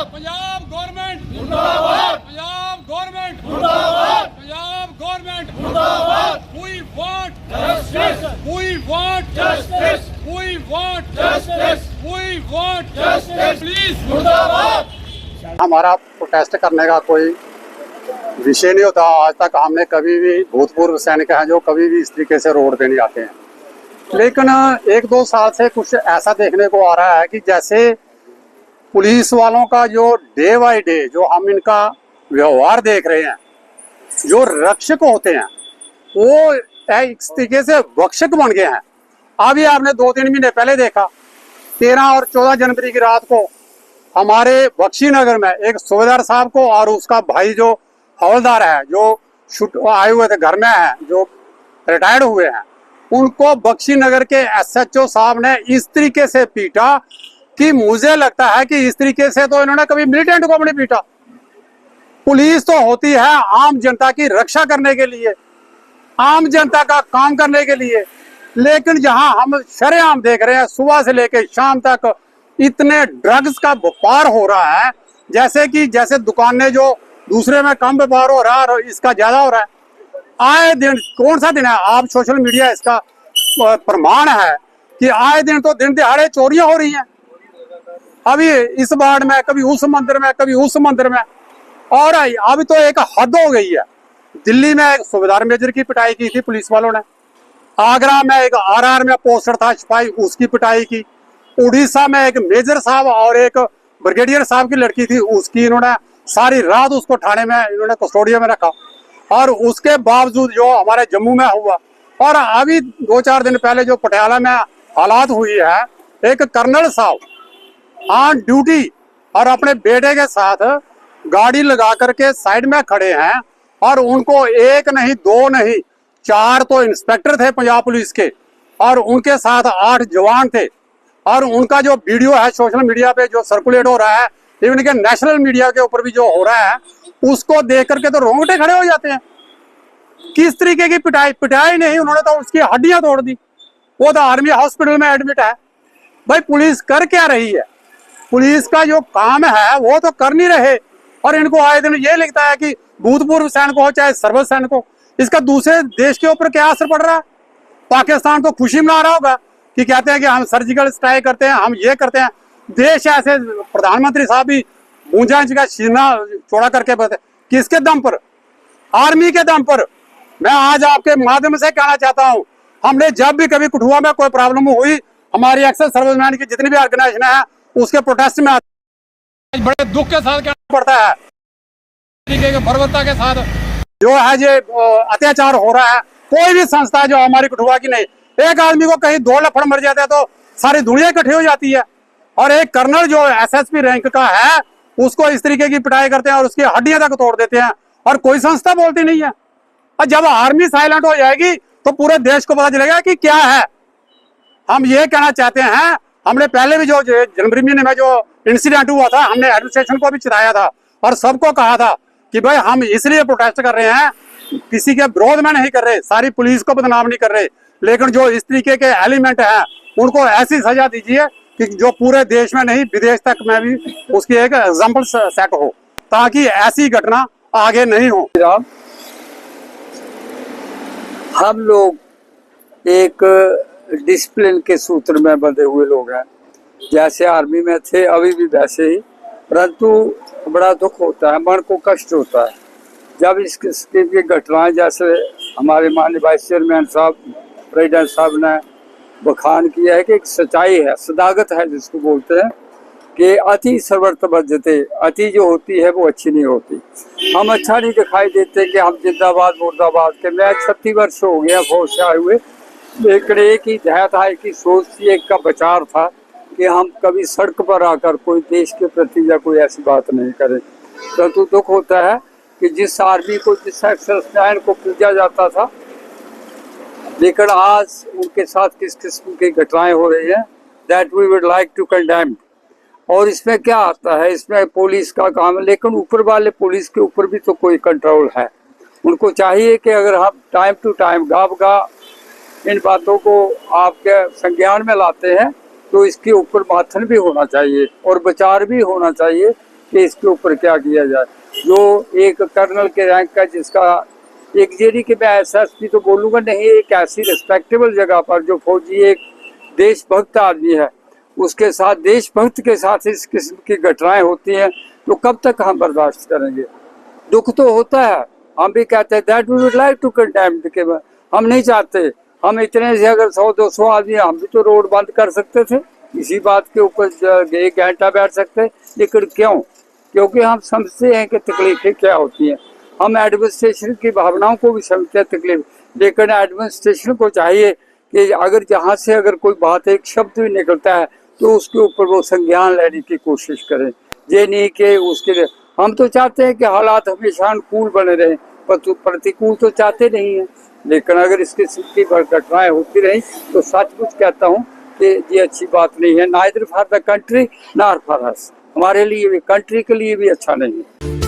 Punjab government मुर्दाबाद, Punjab government मुर्दाबाद, Punjab government मुर्दाबाद। We want justice, we want justice, we want justice, we want justice, please मुर्दाबाद। हमारा protest करने का कोई विषय नहीं होता। आज तक हमने कभी भी भूतपूर्व सैनिक हैं जो कभी भी इस तरीके से रोड पे नहीं आते हैं, लेकिन 1-2 साल से कुछ ऐसा देखने को आ रहा है कि जैसे पुलिस वालों का जो डे बाय डे जो हम इनका व्यवहार देख रहे हैं, जो रक्षक होते हैं वो एक तरीके से भक्षक बन गए हैं। अभी आपने 2-3 महीने पहले देखा 13 और 14 जनवरी की रात को हमारे बख्शीनगर में एक सूबेदार साहब को और उसका भाई जो हवलदार है जो आए हुए थे घर में है, जो रिटायर्ड हुए हैं, उनको बख्शीनगर के SHO साहब ने इस तरीके से पीटा कि मुझे लगता है कि इस तरीके से तो इन्होंने कभी मिलिटेंट को नहीं पीटा। पुलिस तो होती है आम जनता की रक्षा करने के लिए, आम जनता का काम करने के लिए, लेकिन जहां हम शरेआम देख रहे हैं सुबह से लेकर शाम तक इतने ड्रग्स का व्यापार हो रहा है, जैसे दुकानें जो दूसरे में कम व्यापार हो रहा है और इसका ज्यादा हो रहा है। आए दिन कौन सा दिन है, आप सोशल मीडिया इसका प्रमाण है कि आए दिन तो दिन दिहाड़े चोरियां हो रही हैं। अभी इस वार्ड में कभी उस मंदिर में कभी उस मंदिर में, और अभी तो एक हद हो गई है। दिल्ली में एक सूबेदार मेजर की पिटाई की थी पुलिस वालों ने, आगरा में एक RR में पोस्टर था सिपाही उसकी पिटाई की, उड़ीसा में एक मेजर साहब और एक ब्रिगेडियर साहब की लड़की थी उसकी इन्होंने सारी रात उसको थाने में इन्होंने कस्टोडिया में रखा। और उसके बावजूद जो हमारे जम्मू में हुआ, और अभी 2-4 दिन पहले जो पटियाला में हालात हुई है, एक कर्नल साहब ऑन ड्यूटी और अपने बेटे के साथ गाड़ी लगा करके साइड में खड़े हैं, और उनको 1 नहीं 2 नहीं 4 तो इंस्पेक्टर थे पंजाब पुलिस के, और उनके साथ 8 जवान थे। और उनका जो वीडियो है सोशल मीडिया पे जो सर्कुलेट हो रहा है, इवन के नेशनल मीडिया के ऊपर भी जो हो रहा है, उसको देख करके तो रोंगटे खड़े हो जाते हैं। किस तरीके की पिटाई नहीं, उन्होंने तो उसकी हड्डियां तोड़ दी। वो तो आर्मी हॉस्पिटल में एडमिट है। भाई पुलिस कर क्या रही है? पुलिस का जो काम है वो तो कर नहीं रहे, और इनको आए दिन ये लिखता है कि भूतपूर्व सैनिक हो चाहे सर्विस सैनिक हो, इसका दूसरे देश के ऊपर क्या असर पड़ रहा है? पाकिस्तान तो खुशी मना रहा होगा कि कहते हैं कि हम सर्जिकल स्ट्राइक करते हैं, हम ये करते हैं। देश ऐसे प्रधानमंत्री साहब भी ऊंचा का सीना चौड़ा करके बताते, किसके दम पर? आर्मी के दम पर। मैं आज आपके माध्यम से कहना चाहता हूं, हमने जब भी कभी कठुआ में कोई प्रॉब्लम हुई, हमारी एक्सेस सर्विसमैन की जितनी भी ऑर्गेनाइजेशन है उसके प्रोटेस्ट में बड़े दुख के साथ कहना पड़ता है कि बर्बरता के साथ जो है ये अत्याचार हो रहा है। कोई भी संस्था जो हमारी कठुआ की नहीं, एक आदमी को कहीं 2 लफड़ मर जाते हैं तो सारी दुनिया इकट्ठी हो जाती है, और एक कर्नल जो SSP रैंक का है उसको इस तरीके की पिटाई करते हैं और उसकी हड्डियां तक तोड़ देते हैं, और कोई संस्था बोलती नहीं है। और जब आर्मी साइलेंट हो जाएगी तो पूरे देश को पता चलेगा कि क्या है। हम ये कहना चाहते हैं, हमने पहले भी जो जनवरी महीने में जो इंसिडेंट हुआ था, हमने एडमिनिस्ट्रेशन को भी चिताया था और सबको कहा था कि भाई हम इसलिए प्रोटेस्ट कर रहे हैं, किसी के विरोध में नहीं कर रहे, सारी पुलिस को बदनाम नहीं कर रहे, लेकिन जो इस तरीके के एलिमेंट हैं उनको ऐसी सजा दीजिए कि जो पूरे देश में नहीं विदेश तक में भी उसकी एक एग्जाम्पल सेट हो, ताकि ऐसी घटना आगे नहीं हो। हम लोग एक डिसिप्लिन के सूत्र में बंधे हुए लोग हैं, जैसे आर्मी में थे अभी भी वैसे ही, परंतु बड़ा दुख होता है, मन को कष्ट होता है जब इस किस्म की घटनाएं, जैसे हमारे माननीय वाइस चेयरमैन साहब प्रेसिडेंट साहब ने बखान किया है कि एक सच्चाई है, सदाकत है जिसको बोलते हैं कि अति सर्वत्र बजते, अति जो होती है वो अच्छी नहीं होती। हम अच्छा नहीं दिखाई देते कि हम जिंदाबाद मुर्दाबाद के। मैं 36 वर्ष हो गया फौज से आए हुए, लेकिन एक ही ध्येय था, एक ही सोच थी, एक का विचार था कि हम कभी सड़क पर आकर कोई देश के प्रति या कोई ऐसी बात नहीं करें। परंतु दुख होता है कि जिस आर्मी को, जिस एक्सरसाइज को पूजा जाता था, लेकिन आज उनके साथ किस किस्म की घटनाएं हो रही हैं, that we would like to condemn. और इसमें क्या आता है, इसमें पुलिस का काम है, लेकिन ऊपर वाले पुलिस के ऊपर भी तो कोई कंट्रोल है। उनको चाहिए कि अगर हम टाइम टू टाइम गाब इन बातों को आपके संज्ञान में लाते हैं, तो इसके ऊपर माथन भी होना चाहिए और विचार भी होना चाहिए कि इसके ऊपर क्या किया जाए। जो एक कर्नल के रैंक का, जिसका एक जेडी के मैं एसएसपी तो बोलूँगा नहीं, एक ऐसी रिस्पेक्टेबल जगह पर जो फौजी एक देशभक्त आदमी है, उसके साथ देशभक्त के साथ इस किस्म की घटनाएं होती हैं, तो कब तक हम बर्दाश्त करेंगे। दुख तो होता है, हम भी कहते हैं that we would like to condemn, के हम नहीं चाहते। हम इतने से अगर 100-200 आदमी, हम भी तो रोड बंद कर सकते थे, इसी बात के ऊपर एक घंटा बैठ सकते, लेकिन क्यों? क्योंकि हम समझते हैं कि तकलीफें क्या होती हैं। हम एडमिनिस्ट्रेशन की भावनाओं को भी समझते हैं तकलीफ, लेकिन एडमिनिस्ट्रेशन को चाहिए कि अगर जहाँ से अगर कोई बात, एक शब्द भी निकलता है, तो उसके ऊपर वो संज्ञान लेने की कोशिश करें। ये नहीं कि उसके लिए हम तो चाहते हैं कि हालात हमेशा अनुकूल बने रहें, प्रतिकूल तो चाहते नहीं हैं। लेकिन अगर इसकी सिद्धि पर घटनाएं होती रही तो सचमुच कहता हूँ कि ये अच्छी बात नहीं है, neither for the country nor for us. हमारे लिए भी, कंट्री के लिए भी अच्छा नहीं है।